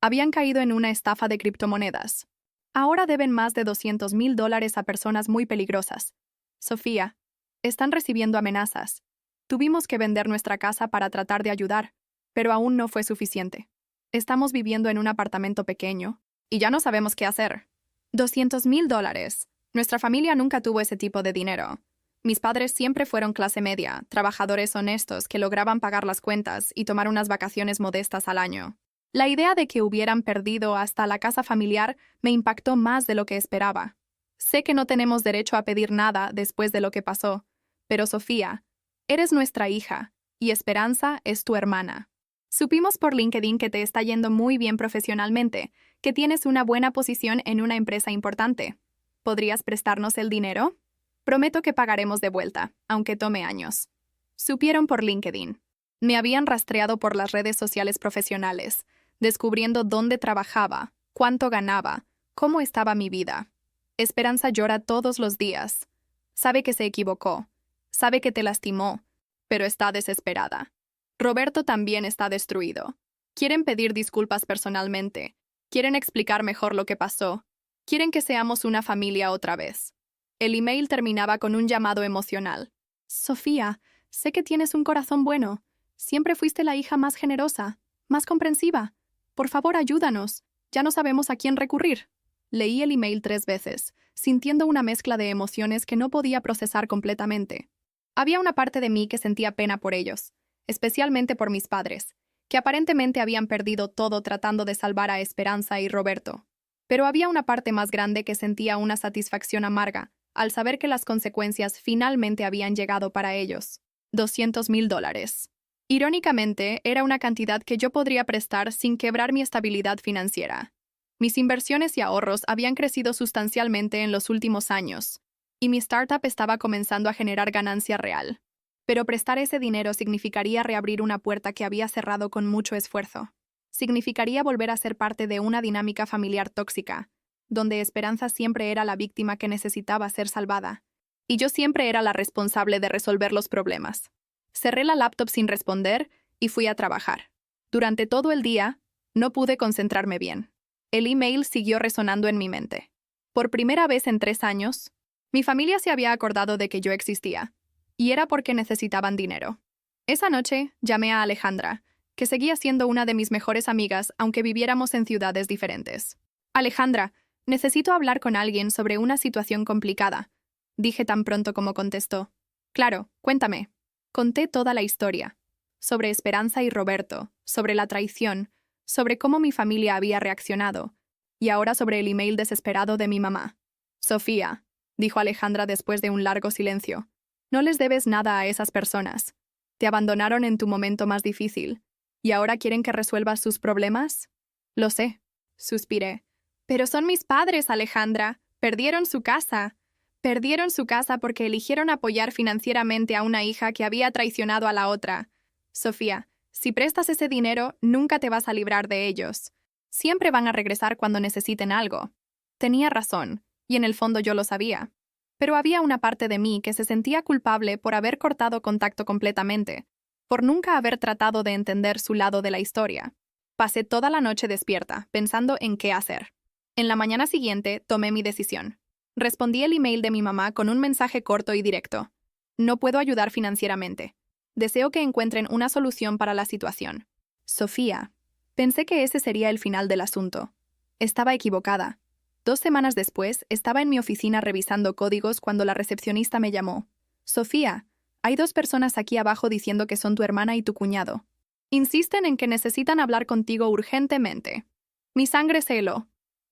A: habían caído en una estafa de criptomonedas. Ahora deben más de $200,000 a personas muy peligrosas. Sofía, están recibiendo amenazas. Tuvimos que vender nuestra casa para tratar de ayudar, pero aún no fue suficiente. Estamos viviendo en un apartamento pequeño y ya no sabemos qué hacer. $200,000. Nuestra familia nunca tuvo ese tipo de dinero. Mis padres siempre fueron clase media, trabajadores honestos que lograban pagar las cuentas y tomar unas vacaciones modestas al año. La idea de que hubieran perdido hasta la casa familiar me impactó más de lo que esperaba. Sé que no tenemos derecho a pedir nada después de lo que pasó, pero Sofía, eres nuestra hija, y Esperanza es tu hermana. Supimos por LinkedIn que te está yendo muy bien profesionalmente, que tienes una buena posición en una empresa importante. ¿Podrías prestarnos el dinero? Prometo que pagaremos de vuelta, aunque tome años. Supieron por LinkedIn. Me habían rastreado por las redes sociales profesionales, descubriendo dónde trabajaba, cuánto ganaba, cómo estaba mi vida. Esperanza llora todos los días. Sabe que se equivocó, sabe que te lastimó, pero está desesperada. Roberto también está destruido. Quieren pedir disculpas personalmente, quieren explicar mejor lo que pasó, quieren que seamos una familia otra vez. El email terminaba con un llamado emocional. Sofía, sé que tienes un corazón bueno. Siempre fuiste la hija más generosa, más comprensiva. Por favor, ayúdanos. Ya no sabemos a quién recurrir. Leí el email 3 veces, sintiendo una mezcla de emociones que no podía procesar completamente. Había una parte de mí que sentía pena por ellos, especialmente por mis padres, que aparentemente habían perdido todo tratando de salvar a Esperanza y Roberto. Pero había una parte más grande que sentía una satisfacción amarga al saber que las consecuencias finalmente habían llegado para ellos. $200,000. Irónicamente, era una cantidad que yo podría prestar sin quebrar mi estabilidad financiera. Mis inversiones y ahorros habían crecido sustancialmente en los últimos años, y mi startup estaba comenzando a generar ganancia real. Pero prestar ese dinero significaría reabrir una puerta que había cerrado con mucho esfuerzo. Significaría volver a ser parte de una dinámica familiar tóxica, donde Esperanza siempre era la víctima que necesitaba ser salvada, y yo siempre era la responsable de resolver los problemas. Cerré la laptop sin responder y fui a trabajar. Durante todo el día, no pude concentrarme bien. El email siguió resonando en mi mente. Por primera vez en 3 años, mi familia se había acordado de que yo existía, y era porque necesitaban dinero. Esa noche llamé a Alejandra, que seguía siendo una de mis mejores amigas aunque viviéramos en ciudades diferentes. Alejandra, necesito hablar con alguien sobre una situación complicada, dije tan pronto como contestó. Claro, cuéntame. Conté toda la historia, sobre Esperanza y Roberto, sobre la traición, sobre cómo mi familia había reaccionado, y ahora sobre el email desesperado de mi mamá. Sofía, dijo Alejandra después de un largo silencio, no les debes nada a esas personas. Te abandonaron en tu momento más difícil, ¿y ahora quieren que resuelvas sus problemas? Lo sé, suspiré. Pero son mis padres, Alejandra. Perdieron su casa. Perdieron su casa porque eligieron apoyar financieramente a una hija que había traicionado a la otra. Sofía, si prestas ese dinero, nunca te vas a librar de ellos. Siempre van a regresar cuando necesiten algo. Tenía razón, y en el fondo yo lo sabía. Pero había una parte de mí que se sentía culpable por haber cortado contacto completamente, por nunca haber tratado de entender su lado de la historia. Pasé toda la noche despierta, pensando en qué hacer. En la mañana siguiente, tomé mi decisión. Respondí el email de mi mamá con un mensaje corto y directo. No puedo ayudar financieramente. Deseo que encuentren una solución para la situación. Sofía. Pensé que ese sería el final del asunto. Estaba equivocada. 2 semanas después, estaba en mi oficina revisando códigos cuando la recepcionista me llamó. Sofía, hay 2 personas aquí abajo diciendo que son tu hermana y tu cuñado. Insisten en que necesitan hablar contigo urgentemente. Mi sangre se heló.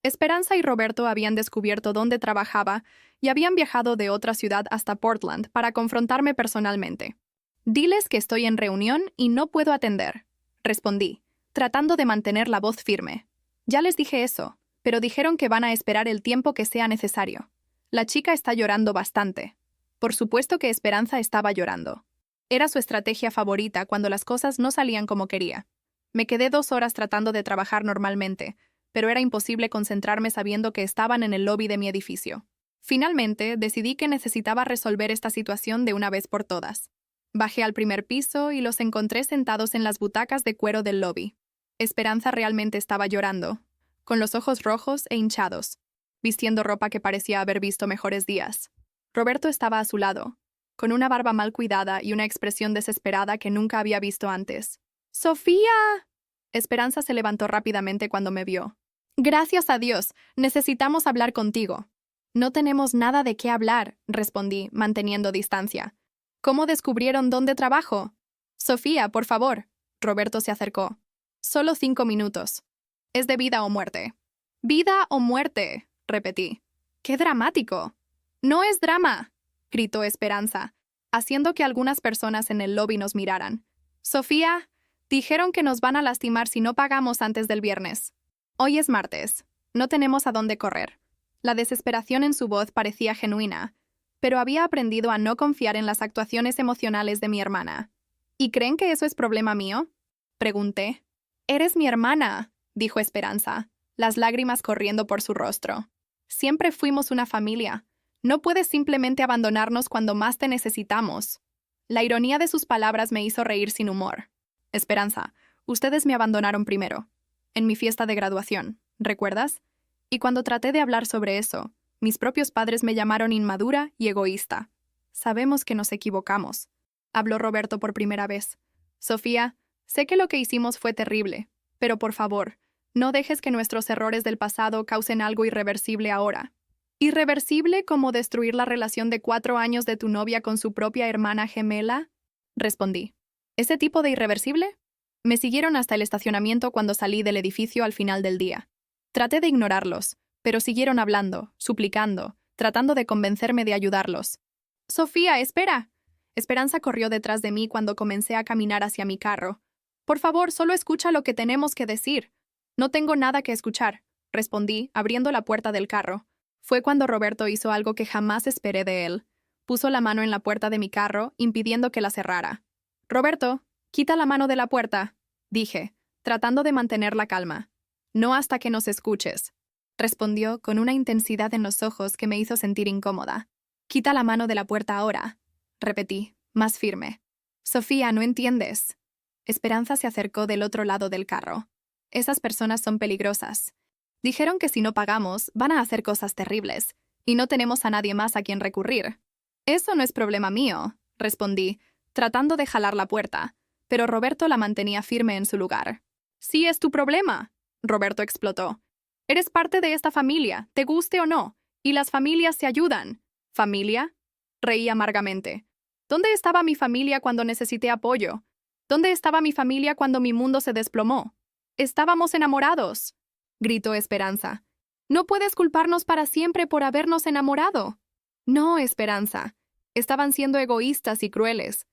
A: Esperanza y Roberto habían descubierto dónde trabajaba y habían viajado de otra ciudad hasta Portland para confrontarme personalmente. Diles que estoy en reunión y no puedo atender, respondí, tratando de mantener la voz firme. Ya les dije eso, pero dijeron que van a esperar el tiempo que sea necesario. La chica está llorando bastante. Por supuesto que Esperanza estaba llorando. Era su estrategia favorita cuando las cosas no salían como quería. Me quedé 2 horas tratando de trabajar normalmente, pero era imposible concentrarme sabiendo que estaban en el lobby de mi edificio. Finalmente, decidí que necesitaba resolver esta situación de una vez por todas. Bajé al primer piso y los encontré sentados en las butacas de cuero del lobby. Esperanza realmente estaba llorando, con los ojos rojos e hinchados, vistiendo ropa que parecía haber visto mejores días. Roberto estaba a su lado, con una barba mal cuidada y una expresión desesperada que nunca había visto antes. ¡Sofía! Esperanza se levantó rápidamente cuando me vio. Gracias a Dios, necesitamos hablar contigo. No tenemos nada de qué hablar, respondí, manteniendo distancia. ¿Cómo descubrieron dónde trabajo? Sofía, por favor. Roberto se acercó. Solo 5 minutos. Es de vida o muerte. Vida o muerte, repetí. ¡Qué dramático! No es drama, gritó Esperanza, haciendo que algunas personas en el lobby nos miraran. Sofía, dijeron que nos van a lastimar si no pagamos antes del viernes. Hoy es martes. No tenemos a dónde correr. La desesperación en su voz parecía genuina, pero había aprendido a no confiar en las actuaciones emocionales de mi hermana. ¿Y creen que eso es problema mío? Pregunté. Eres mi hermana, dijo Esperanza, las lágrimas corriendo por su rostro. Siempre fuimos una familia. No puedes simplemente abandonarnos cuando más te necesitamos. La ironía de sus palabras me hizo reír sin humor. Esperanza, ustedes me abandonaron primero, en mi fiesta de graduación, ¿recuerdas? Y cuando traté de hablar sobre eso, mis propios padres me llamaron inmadura y egoísta. Sabemos que nos equivocamos. Habló Roberto por primera vez. Sofía, sé que lo que hicimos fue terrible, pero por favor, no dejes que nuestros errores del pasado causen algo irreversible ahora. ¿Irreversible como destruir la relación de 4 años de tu novia con su propia hermana gemela? Respondí. ¿Ese tipo de irreversible? Me siguieron hasta el estacionamiento cuando salí del edificio al final del día. Traté de ignorarlos, pero siguieron hablando, suplicando, tratando de convencerme de ayudarlos. Sofía, espera. Esperanza corrió detrás de mí cuando comencé a caminar hacia mi carro. Por favor, solo escucha lo que tenemos que decir. No tengo nada que escuchar, respondí, abriendo la puerta del carro. Fue cuando Roberto hizo algo que jamás esperé de él. Puso la mano en la puerta de mi carro, impidiendo que la cerrara. Roberto, quita la mano de la puerta, dije, tratando de mantener la calma. No hasta que nos escuches, respondió con una intensidad en los ojos que me hizo sentir incómoda. Quita la mano de la puerta ahora, repetí, más firme. Sofía, no entiendes. Esperanza se acercó del otro lado del carro. Esas personas son peligrosas. Dijeron que si no pagamos, van a hacer cosas terribles, y no tenemos a nadie más a quien recurrir. Eso no es problema mío, respondí, tratando de jalar la puerta, pero Roberto la mantenía firme en su lugar. Sí es tu problema, Roberto explotó. Eres parte de esta familia, te guste o no, y las familias se ayudan. ¿Familia? Reí amargamente. ¿Dónde estaba mi familia cuando necesité apoyo? ¿Dónde estaba mi familia cuando mi mundo se desplomó? Estábamos enamorados, gritó Esperanza. No puedes culparnos para siempre por habernos enamorado. No, Esperanza. Estaban siendo egoístas y crueles.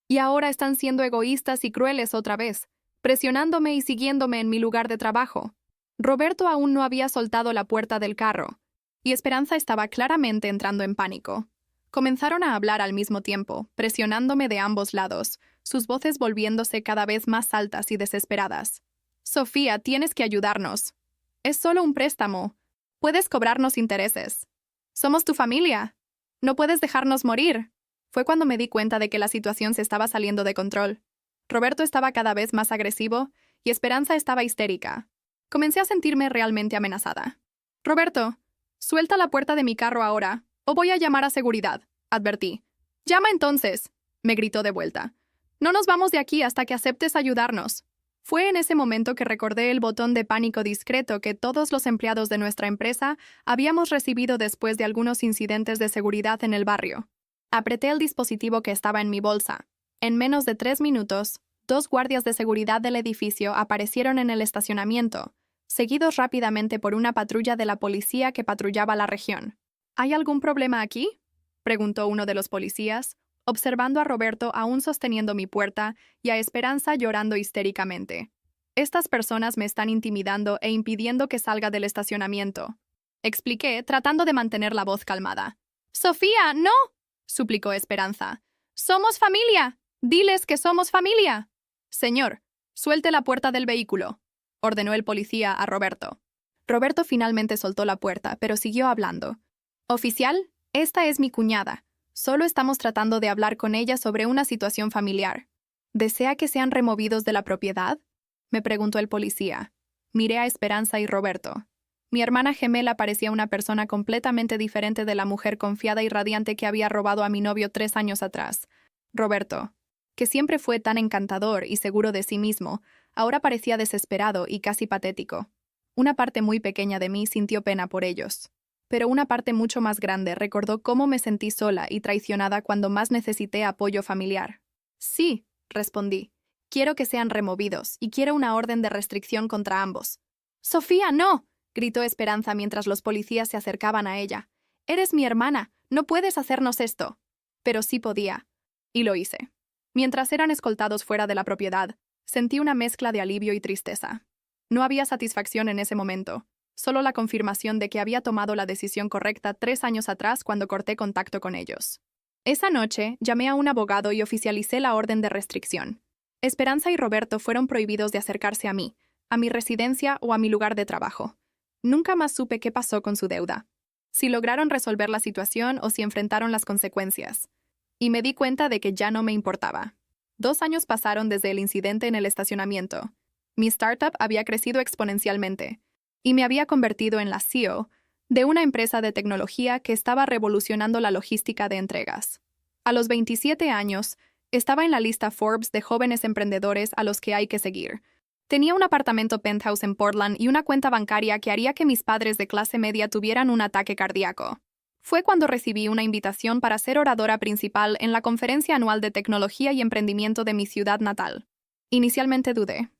A: Y ahora están siendo egoístas y crueles otra vez, presionándome y siguiéndome en mi lugar de trabajo. Roberto aún no había soltado la puerta del carro, y Esperanza estaba claramente entrando en pánico. Comenzaron a hablar al mismo tiempo, presionándome de ambos lados, sus voces volviéndose cada vez más altas y desesperadas. Sofía, tienes que ayudarnos. Es solo un préstamo. Puedes cobrarnos intereses. Somos tu familia. No puedes dejarnos morir. Fue cuando me di cuenta de que la situación se estaba saliendo de control. Roberto estaba cada vez más agresivo y Esperanza estaba histérica. Comencé a sentirme realmente amenazada. Roberto, suelta la puerta de mi carro ahora, o voy a llamar a seguridad, advertí. Llama entonces, me gritó de vuelta. No nos vamos de aquí hasta que aceptes ayudarnos. Fue en ese momento que recordé el botón de pánico discreto que todos los empleados de nuestra empresa habíamos recibido después de algunos incidentes de seguridad en el barrio. Apreté el dispositivo que estaba en mi bolsa. En menos de 3 minutos, 2 guardias de seguridad del edificio aparecieron en el estacionamiento, seguidos rápidamente por una patrulla de la policía que patrullaba la región. ¿Hay algún problema aquí?, preguntó uno de los policías, observando a Roberto aún sosteniendo mi puerta y a Esperanza llorando histéricamente. Estas personas me están intimidando e impidiendo que salga del estacionamiento, expliqué, tratando de mantener la voz calmada. ¡Sofía, no!, suplicó Esperanza. ¡Somos familia! ¡Diles que somos familia! Señor, suelte la puerta del vehículo, ordenó el policía a Roberto. Roberto finalmente soltó la puerta, pero siguió hablando. Oficial, esta es mi cuñada. Solo estamos tratando de hablar con ella sobre una situación familiar. ¿Desea que sean removidos de la propiedad?, me preguntó el policía. Miré a Esperanza y Roberto. Mi hermana gemela parecía una persona completamente diferente de la mujer confiada y radiante que había robado a mi novio 3 años atrás. Roberto, que siempre fue tan encantador y seguro de sí mismo, ahora parecía desesperado y casi patético. Una parte muy pequeña de mí sintió pena por ellos. Pero una parte mucho más grande recordó cómo me sentí sola y traicionada cuando más necesité apoyo familiar. Sí, respondí. Quiero que sean removidos y quiero una orden de restricción contra ambos. ¡Sofía, no!, gritó Esperanza mientras los policías se acercaban a ella. Eres mi hermana, no puedes hacernos esto. Pero sí podía. Y lo hice. Mientras eran escoltados fuera de la propiedad, sentí una mezcla de alivio y tristeza. No había satisfacción en ese momento, solo la confirmación de que había tomado la decisión correcta 3 años atrás cuando corté contacto con ellos. Esa noche, llamé a un abogado y oficialicé la orden de restricción. Esperanza y Roberto fueron prohibidos de acercarse a mí, a mi residencia o a mi lugar de trabajo. Nunca más supe qué pasó con su deuda, si lograron resolver la situación o si enfrentaron las consecuencias. Y me di cuenta de que ya no me importaba. 2 años pasaron desde el incidente en el estacionamiento. Mi startup había crecido exponencialmente, y me había convertido en la CEO de una empresa de tecnología que estaba revolucionando la logística de entregas. A los 27 años, estaba en la lista Forbes de jóvenes emprendedores a los que hay que seguir. Tenía un apartamento penthouse en Portland y una cuenta bancaria que haría que mis padres de clase media tuvieran un ataque cardíaco. Fue cuando recibí una invitación para ser oradora principal en la conferencia anual de tecnología y emprendimiento de mi ciudad natal. Inicialmente dudé.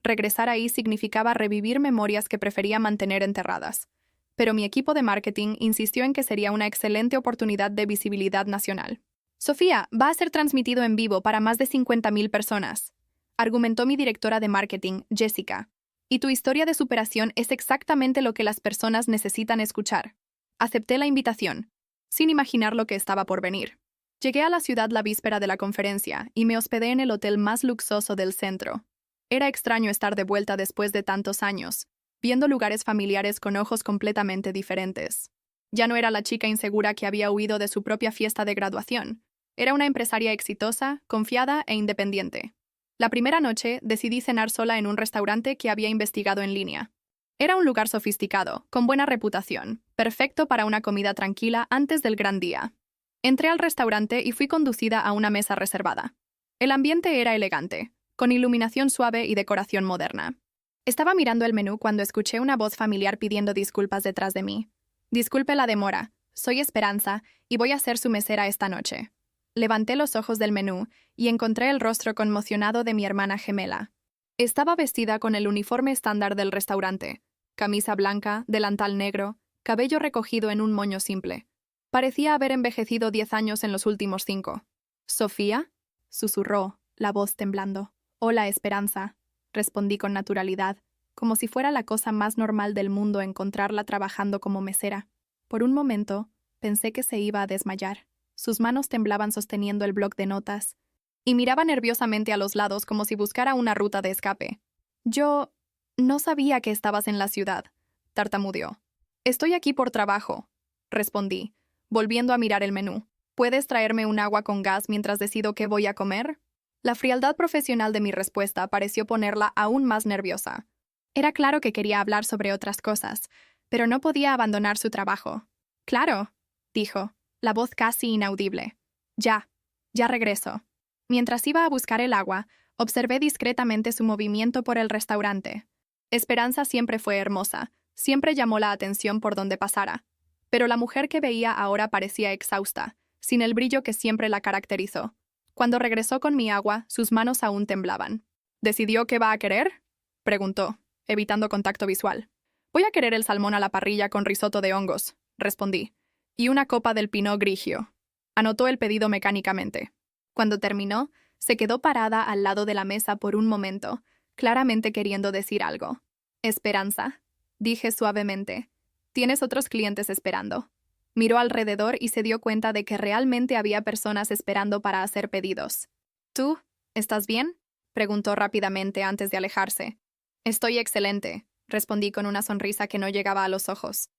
A: Regresar ahí significaba revivir memorias que prefería mantener enterradas. Pero mi equipo de marketing insistió en que sería una excelente oportunidad de visibilidad nacional. Sofía, va a ser transmitido en vivo para más de 50,000 personas, argumentó mi directora de marketing, Jessica. Y tu historia de superación es exactamente lo que las personas necesitan escuchar. Acepté la invitación, sin imaginar lo que estaba por venir. Llegué a la ciudad la víspera de la conferencia y me hospedé en el hotel más lujoso del centro. Era extraño estar de vuelta después de tantos años, viendo lugares familiares con ojos completamente diferentes. Ya no era la chica insegura que había huido de su propia fiesta de graduación. Era una empresaria exitosa, confiada e independiente. La primera noche decidí cenar sola en un restaurante que había investigado en línea. Era un lugar sofisticado, con buena reputación, perfecto para una comida tranquila antes del gran día. Entré al restaurante y fui conducida a una mesa reservada. El ambiente era elegante, con iluminación suave y decoración moderna. Estaba mirando el menú cuando escuché una voz familiar pidiendo disculpas detrás de mí. Disculpe la demora, soy Esperanza y voy a ser su mesera esta noche. Levanté los ojos del menú y encontré el rostro conmocionado de mi hermana gemela. Estaba vestida con el uniforme estándar del restaurante: camisa blanca, delantal negro, cabello recogido en un moño simple. Parecía haber envejecido 10 años en los últimos 5. ¿Sofía?, susurró, la voz temblando. Hola, Esperanza, respondí con naturalidad, como si fuera la cosa más normal del mundo encontrarla trabajando como mesera. Por un momento, pensé que se iba a desmayar. Sus manos temblaban sosteniendo el bloc de notas, y miraba nerviosamente a los lados como si buscara una ruta de escape. Yo no sabía que estabas en la ciudad, tartamudeó. Estoy aquí por trabajo, respondí, volviendo a mirar el menú. ¿Puedes traerme un agua con gas mientras decido qué voy a comer? La frialdad profesional de mi respuesta pareció ponerla aún más nerviosa. Era claro que quería hablar sobre otras cosas, pero no podía abandonar su trabajo. Claro, dijo, la voz casi inaudible. Ya regreso. Mientras iba a buscar el agua, observé discretamente su movimiento por el restaurante. Esperanza siempre fue hermosa, siempre llamó la atención por donde pasara. Pero la mujer que veía ahora parecía exhausta, sin el brillo que siempre la caracterizó. Cuando regresó con mi agua, sus manos aún temblaban. ¿Decidió qué va a querer?, preguntó, evitando contacto visual. Voy a querer el salmón a la parrilla con risotto de hongos, respondí, y una copa del Pinot Grigio. Anotó el pedido mecánicamente. Cuando terminó, se quedó parada al lado de la mesa por un momento, claramente queriendo decir algo. Esperanza, dije suavemente. Tienes otros clientes esperando. Miró alrededor y se dio cuenta de que realmente había personas esperando para hacer pedidos. ¿Tú? ¿Estás bien?, preguntó rápidamente antes de alejarse. Estoy excelente, respondí con una sonrisa que no llegaba a los ojos.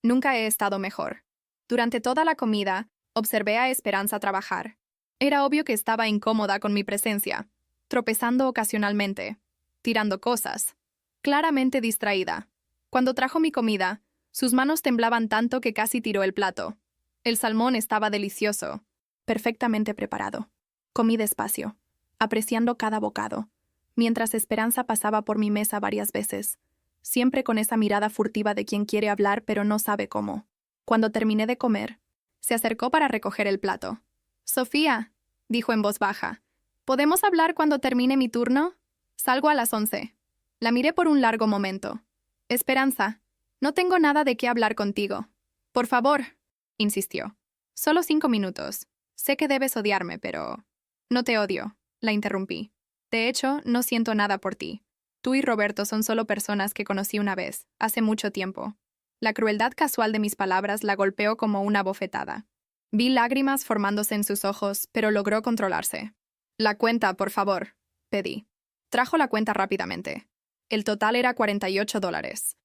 A: Nunca he estado mejor. Durante toda la comida, observé a Esperanza trabajar. Era obvio que estaba incómoda con mi presencia, tropezando ocasionalmente, tirando cosas, claramente distraída. Cuando trajo mi comida, sus manos temblaban tanto que casi tiró el plato. El salmón estaba delicioso, perfectamente preparado. Comí despacio, apreciando cada bocado, mientras Esperanza pasaba por mi mesa varias veces, siempre con esa mirada furtiva de quien quiere hablar pero no sabe cómo. Cuando terminé de comer, se acercó para recoger el plato. «Sofía», dijo en voz baja, «¿podemos hablar cuando termine mi turno? Salgo a las 11». La miré por un largo momento. «Esperanza, no tengo nada de qué hablar contigo. Por favor», insistió. «Solo 5 minutos. Sé que debes odiarme, pero...». «No te odio», la interrumpí. «De hecho, no siento nada por ti. Tú y Roberto son solo personas que conocí una vez, hace mucho tiempo». La crueldad casual de mis palabras la golpeó como una bofetada. Vi lágrimas formándose en sus ojos, pero logró controlarse. «La cuenta, por favor», pedí. Trajo la cuenta rápidamente. El total era $48.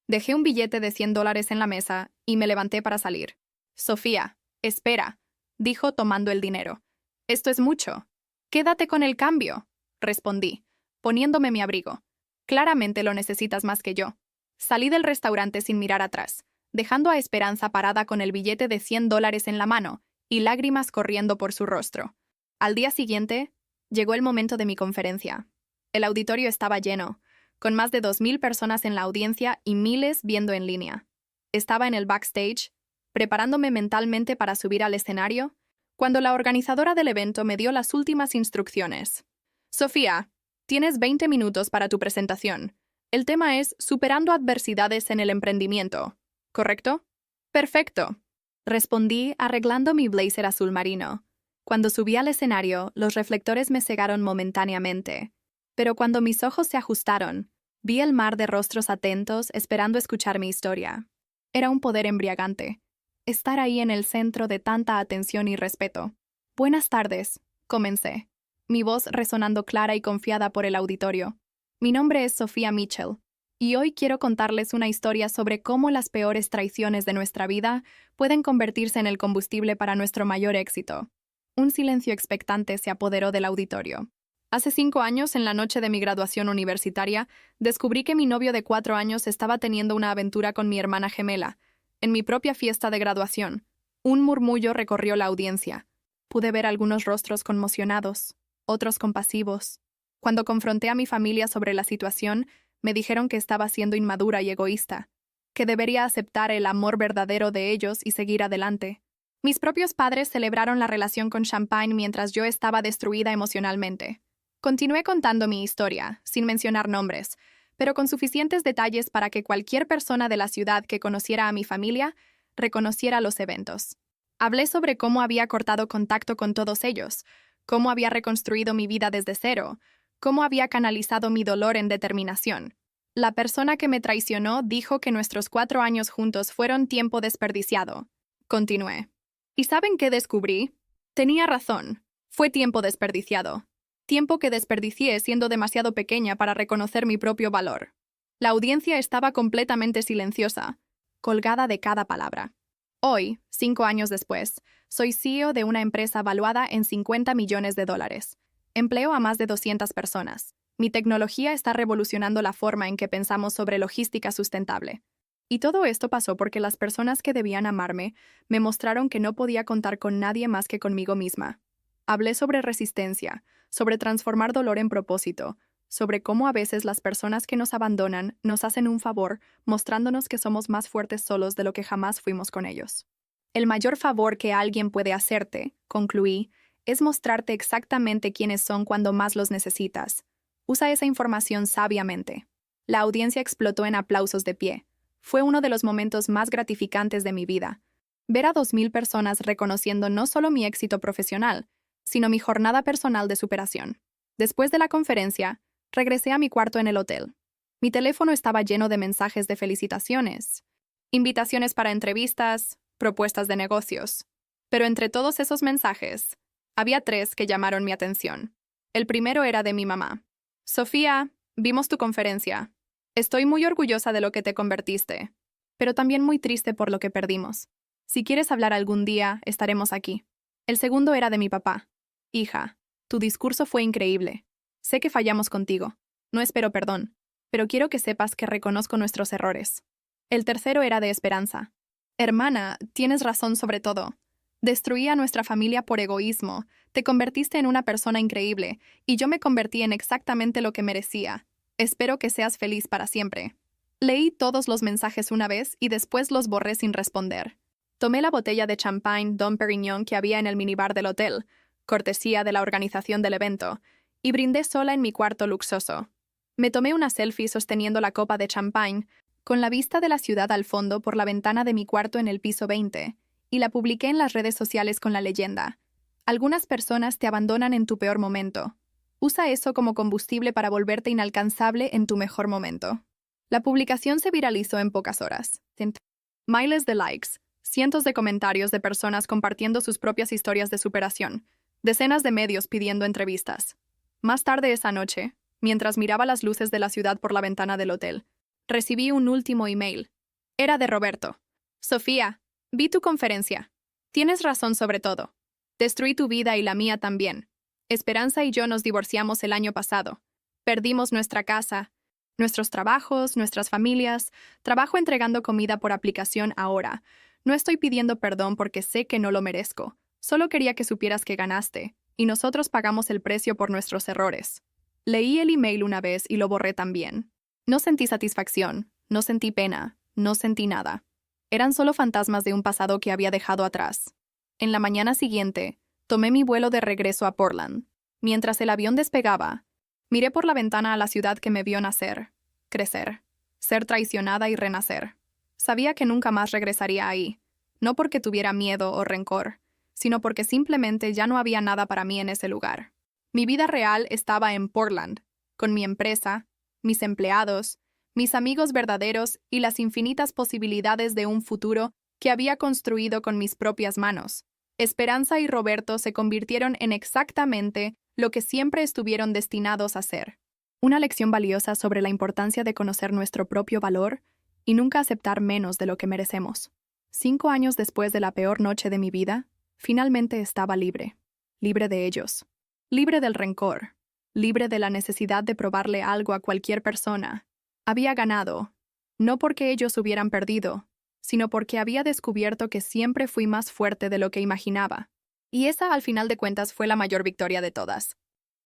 A: Dejé un billete de $100 en la mesa y me levanté para salir. «Sofía, espera», dijo tomando el dinero. «Esto es mucho». «Quédate con el cambio», respondí, poniéndome mi abrigo. «Claramente lo necesitas más que yo». Salí del restaurante sin mirar atrás, dejando a Esperanza parada con el billete de $100 en la mano y lágrimas corriendo por su rostro. Al día siguiente, llegó el momento de mi conferencia. El auditorio estaba lleno, con más de 2,000 personas en la audiencia y miles viendo en línea. Estaba en el backstage, preparándome mentalmente para subir al escenario, cuando la organizadora del evento me dio las últimas instrucciones. «Sofía, tienes 20 minutos para tu presentación. El tema es Superando adversidades en el emprendimiento, ¿correcto?» «Perfecto», respondí arreglando mi blazer azul marino. Cuando subí al escenario, los reflectores me cegaron momentáneamente, pero cuando mis ojos se ajustaron, vi el mar de rostros atentos esperando escuchar mi historia. Era un poder embriagante, estar ahí en el centro de tanta atención y respeto. «Buenas tardes», comencé, mi voz resonando clara y confiada por el auditorio. «Mi nombre es Sofía Mitchell, y hoy quiero contarles una historia sobre cómo las peores traiciones de nuestra vida pueden convertirse en el combustible para nuestro mayor éxito». Un silencio expectante se apoderó del auditorio. Hace 5 años, en la noche de mi graduación universitaria, descubrí que mi novio de 4 años estaba teniendo una aventura con mi hermana gemela. En mi propia fiesta de graduación, un murmullo recorrió la audiencia. Pude ver algunos rostros conmocionados, otros compasivos. Cuando confronté a mi familia sobre la situación, me dijeron que estaba siendo inmadura y egoísta, que debería aceptar el amor verdadero de ellos y seguir adelante. Mis propios padres celebraron la relación con champagne mientras yo estaba destruida emocionalmente. Continué contando mi historia, sin mencionar nombres, pero con suficientes detalles para que cualquier persona de la ciudad que conociera a mi familia reconociera los eventos. Hablé sobre cómo había cortado contacto con todos ellos, cómo había reconstruido mi vida desde cero, cómo había canalizado mi dolor en determinación. La persona que me traicionó dijo que nuestros 4 años juntos fueron tiempo desperdiciado. Continué. ¿Y saben qué descubrí? Tenía razón. Fue tiempo desperdiciado. Tiempo que desperdicié siendo demasiado pequeña para reconocer mi propio valor. La audiencia estaba completamente silenciosa, colgada de cada palabra. Hoy, 5 años después, soy CEO de una empresa valuada en $50 millones. Empleo a más de 200 personas. Mi tecnología está revolucionando la forma en que pensamos sobre logística sustentable. Y todo esto pasó porque las personas que debían amarme me mostraron que no podía contar con nadie más que conmigo misma. Hablé sobre resistencia, sobre transformar dolor en propósito, sobre cómo a veces las personas que nos abandonan nos hacen un favor mostrándonos que somos más fuertes solos de lo que jamás fuimos con ellos. El mayor favor que alguien puede hacerte, concluí, es mostrarte exactamente quiénes son cuando más los necesitas. Usa esa información sabiamente. La audiencia explotó en aplausos de pie. Fue uno de los momentos más gratificantes de mi vida. Ver a 2,000 personas reconociendo no solo mi éxito profesional, sino mi jornada personal de superación. Después de la conferencia, regresé a mi cuarto en el hotel. Mi teléfono estaba lleno de mensajes de felicitaciones, invitaciones para entrevistas, propuestas de negocios. Pero entre todos esos mensajes, había 3 que llamaron mi atención. El primero era de mi mamá. Sofía, vimos tu conferencia. Estoy muy orgullosa de lo que te convertiste, pero también muy triste por lo que perdimos. Si quieres hablar algún día, estaremos aquí. El segundo era de mi papá. Hija, tu discurso fue increíble. Sé que fallamos contigo. No espero perdón, pero quiero que sepas que reconozco nuestros errores. El tercero era de Esperanza. Hermana, tienes razón sobre todo. Destruí a nuestra familia por egoísmo. Te convertiste en una persona increíble, y yo me convertí en exactamente lo que merecía. Espero que seas feliz para siempre. Leí todos los mensajes una vez y después los borré sin responder. Tomé la botella de champagne Dom Perignon que había en el minibar del hotel, cortesía de la organización del evento, y brindé sola en mi cuarto luxoso. Me tomé una selfie sosteniendo la copa de champagne, con la vista de la ciudad al fondo por la ventana de mi cuarto en el piso 20, y la publiqué en las redes sociales con la leyenda: algunas personas te abandonan en tu peor momento. Usa eso como combustible para volverte inalcanzable en tu mejor momento. La publicación se viralizó en pocas horas. Miles de likes, cientos de comentarios de personas compartiendo sus propias historias de superación, decenas de medios pidiendo entrevistas. Más tarde esa noche, mientras miraba las luces de la ciudad por la ventana del hotel, recibí un último email. Era de Roberto. Sofía, vi tu conferencia. Tienes razón sobre todo. Destruí tu vida y la mía también. Esperanza y yo nos divorciamos el año pasado. Perdimos nuestra casa, nuestros trabajos, nuestras familias. Trabajo entregando comida por aplicación ahora. No estoy pidiendo perdón porque sé que no lo merezco. Solo quería que supieras que ganaste, y nosotros pagamos el precio por nuestros errores. Leí el email una vez y lo borré también. No sentí satisfacción, no sentí pena, no sentí nada. Eran solo fantasmas de un pasado que había dejado atrás. En la mañana siguiente, tomé mi vuelo de regreso a Portland. Mientras el avión despegaba, miré por la ventana a la ciudad que me vio nacer, crecer, ser traicionada y renacer. Sabía que nunca más regresaría ahí, no porque tuviera miedo o rencor, sino porque simplemente ya no había nada para mí en ese lugar. Mi vida real estaba en Portland, con mi empresa, mis empleados, mis amigos verdaderos y las infinitas posibilidades de un futuro que había construido con mis propias manos. Esperanza y Roberto se convirtieron en exactamente lo que siempre estuvieron destinados a ser. Una lección valiosa sobre la importancia de conocer nuestro propio valor y nunca aceptar menos de lo que merecemos. 5 años después de la peor noche de mi vida, finalmente estaba libre. Libre de ellos. Libre del rencor. libre de la necesidad de probarle algo a cualquier persona. Había ganado, no porque ellos hubieran perdido, sino porque había descubierto que siempre fui más fuerte de lo que imaginaba. Y esa, al final de cuentas, fue la mayor victoria de todas.